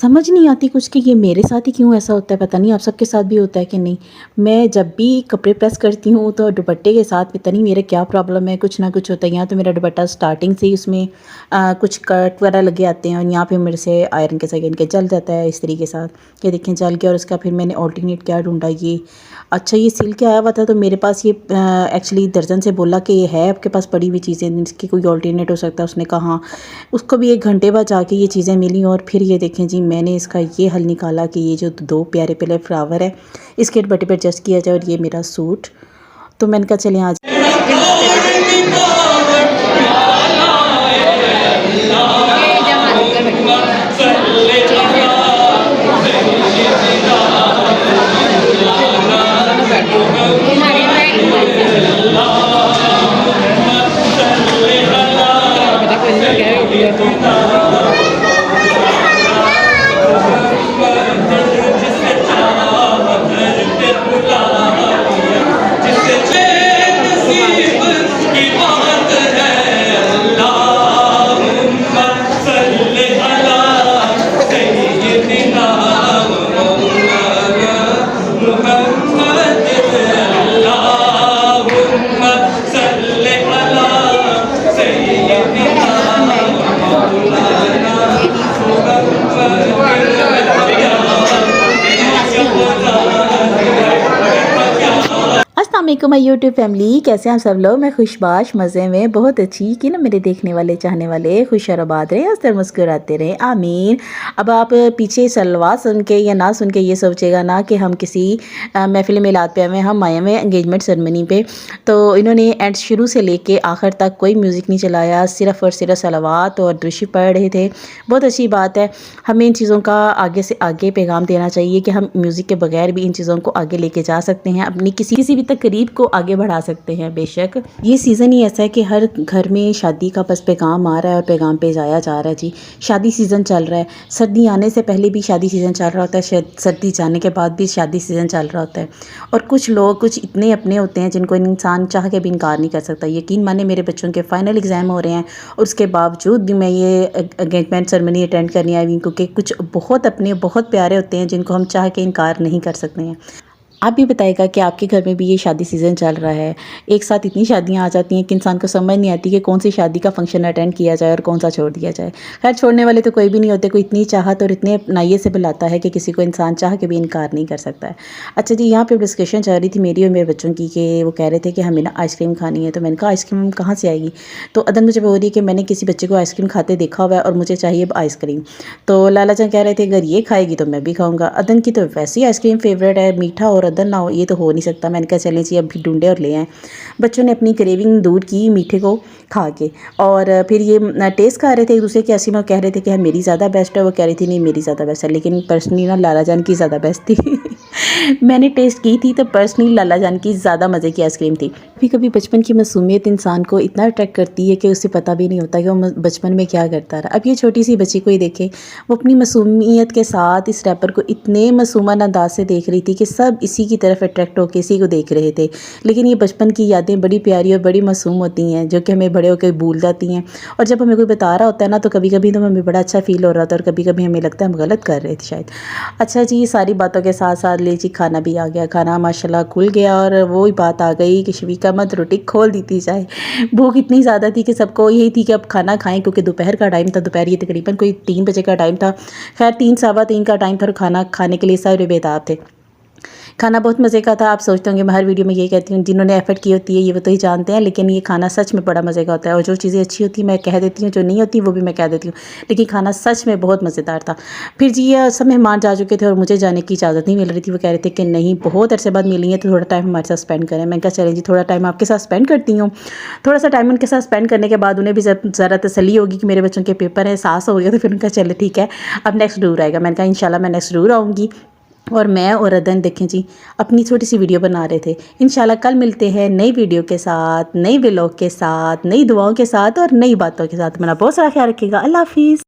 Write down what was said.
समझ नहीं आती कुछ कि ये मेरे साथ ही क्यों ऐसा होता है, पता नहीं आप सबके साथ भी होता है कि नहीं। मैं जब भी कपड़े प्रेस करती हूँ तो दुपट्टे के साथ पता नहीं मेरे क्या प्रॉब्लम है, कुछ ना कुछ होता है। यहाँ तो मेरा दुपट्टा स्टार्टिंग से ही उसमें कुछ कट वगैरह लगे आते हैं और यहाँ पे मेरे से आयरन के सेकेंड के जल जाता है इस तरीके के साथ। ये देखें जल गया और उसका फिर मैंने ऑल्टरनेट क्या ढूंढा, ये अच्छा ये सिल के आया हुआ था तो मेरे पास ये एक्चुअली दर्जन से बोला कि ये है आपके पास पड़ी हुई चीज़ें, इसकी कोई ऑल्टरनेट हो सकता है। उसने कहा हाँ। उसको भी 1 घंटे बाद जाके ये चीज़ें मिली और फिर ये देखें जी मैंने इसका ये हल निकाला कि ये जो 2 प्यारे प्यारे फ्लावर है इसके दुपट्टे पर एडजस्ट किया जाए और ये मेरा सूट। तो मैंने कहा चलें आज अस्सलामुअलैकुम माय यूट्यूब फैमिली, कैसे हैं आप सब लोग। मैं खुशबाश मज़े में बहुत अच्छी कि ना मेरे देखने वाले चाहने वाले खुश और आबाद रहे, हंसते मुस्कुराते रहे, आमीन। अब आप पीछे सलवा सुन के या ना सुन के ये सोचेगा ना कि हम किसी महफिल मिलाद पे हम आए हुए एंगेजमेंट सेरेमनी पे। तो इन्होंने एंड शुरू से लेके आखिर तक कोई म्यूज़िक नहीं चलाया, सिर्फ़ और सिर्फ सलावात और दुरूद पढ़ रहे थे। बहुत अच्छी बात है, हमें इन चीज़ों का आगे से आगे पैगाम देना चाहिए कि हम म्यूज़िक के बगैर भी इन चीज़ों को आगे लेके जा सकते हैं, अपनी किसी भी तकरीब को आगे बढ़ा सकते हैं। बेशक ये सीज़न ही ऐसा है कि हर घर में शादी का बस पैगाम आ रहा है और पैगाम पे जाया जा रहा है। जी शादी सीज़न चल रहा है, सर्दी आने से पहले भी शादी सीज़न चल रहा होता है, सर्दी जाने के बाद भी शादी सीज़न चल रहा होता है। और कुछ लोग कुछ इतने अपने होते हैं जिनको इंसान चाह के भी इनकार नहीं कर सकता। यकीन माने मेरे बच्चों के फाइनल एग्ज़ाम हो रहे हैं और उसके बावजूद भी मैं ये एंगेजमेंट सेरेमनी अटेंड करने आई हुई, क्योंकि कुछ बहुत अपने बहुत प्यारे होते हैं जिनको हम चाह के इनकार नहीं कर सकते हैं। आप भी बताइएगा कि आपके घर में भी ये शादी सीज़न चल रहा है। एक साथ इतनी शादियां आ जाती हैं कि इंसान को समझ नहीं आती कि कौन सी शादी का फंक्शन अटेंड किया जाए और कौन सा छोड़ दिया जाए। खैर छोड़ने वाले तो कोई भी नहीं होते, कोई इतनी चाहत और इतने अपनाइए से बुलाता है कि किसी को इंसान चाह के भी इनकार नहीं कर सकता है। अच्छा जी, यहाँ पर डिस्कशन चल रही थी मेरी और मेरे बच्चों की कि वो कह रहे थे कि हमें ना आइसक्रीम खानी है। तो मैंने कहा आइसक्रीम कहाँ से आएगी। तो अदन मुझे बोल रही है कि मैंने किसी बच्चे को आइसक्रीम खाते देखा हुआ है और मुझे चाहिए आइसक्रीम। तो लाला जान कह रहे थे अगर ये खाएगी तो मैं भी खाऊँगा। अदन की तो वैसे ही आइसक्रीम फेवरेट है, मीठा और अदन ना हो ये तो नहीं सकता। मैंने कहा चलें जी अभी ढूंढे और ले आए। बच्चों ने अपनी क्रेविंग दूर की मीठे को खा के, और फिर ये टेस्ट खा रहे थे एक दूसरे की। ऐसी में कह रहे थे कि मेरी ज़्यादा बेस्ट है, वो कह रही थी नहीं मेरी ज़्यादा बेस्ट है, लेकिन पर्सनली ना लाला जान की ज़्यादा बेस्ट थी। मैंने टेस्ट की थी तो पर्सनली लाला जान की ज़्यादा मज़े की आइसक्रीम थी। कभी कभी बचपन की मासूमियत इंसान को इतना अट्रैक्ट करती है कि उसे पता भी नहीं होता कि वो बचपन में क्या करता रहा। अब ये छोटी सी बच्ची को ही देखें, वो अपनी मासूमियत के साथ इस रैपर को इतने मासूमान अंदाज से देख रही थी कि सब इसी की तरफ अट्रैक्ट होकर इसी को देख रहे थे। लेकिन ये बचपन की यादें बड़ी प्यारी और बड़ी मासूम होती हैं जो कि हमें बड़े होकर भूल जाती हैं। और जब हमें कोई बता रहा होता है ना तो कभी कभी तो हमें बड़ा अच्छा फील हो रहा था और कभी कभी हमें लगता है हम गलत कर रहे थे शायद। अच्छा जी, ये सारी बातों के साथ साथ ले जी खाना भी आ गया। खाना माशाल्लाह खुल गया और वो ही बात आ गई कि शफीका मत रोटी खोल दी थी जाए। भूख इतनी ज़्यादा थी कि सबको यही थी कि अब खाना खाएं, क्योंकि दोपहर का टाइम था। दोपहर ये तकरीबन कोई 3 बजे का टाइम था। खैर 3 सवा 3 का टाइम था और खाना खाने के लिए सारे बेताब थे। खाना बहुत मज़े का था। आप सोचते होंगे मैं हर वीडियो में ये कहती हूँ, जिन्होंने एफर्ट की होती है ये वो तो ही जानते हैं, लेकिन ये खाना सच में बड़ा मज़े का होता है। और जो चीज़ें अच्छी होती हैं मैं कह देती हूँ, जो नहीं होती वो भी मैं कह देती हूँ, लेकिन खाना सच में बहुत मज़ेदार था। फिर जी ये सब मेहमान जा चुके थे और मुझे जाने की इजाज़त नहीं मिल रही थी। वो कह रहे थे कि नहीं बहुत अरसे बाद मिली है तो थोड़ा टाइम हमारे साथ स्पेंड करें। मैं कहा चलें जी थोड़ा टाइम आपके साथ स्पेंड करती हूँ। थोड़ा सा टाइम उनके साथ स्पेंड करने के बाद उन्हें भी ज़रा तसल्ली होगी कि मेरे बच्चों के पेपर है, एहसास हो गया। तो फिर उनका चले ठीक है अब नेक्स्ट ज़रूर आएगा। मैंने कहा इंशाल्लाह मैं नेक्स्ट ज़रूर आऊँगी। और मैं और अदन देखें जी अपनी छोटी सी वीडियो बना रहे थे। इंशाल्लाह कल मिलते हैं नई वीडियो के साथ, नई व्लॉग के साथ, नई दुआओं के साथ और नई बातों के साथ। मेरा बहुत सारा ख्याल रखिएगा। अल्लाह हाफिज़।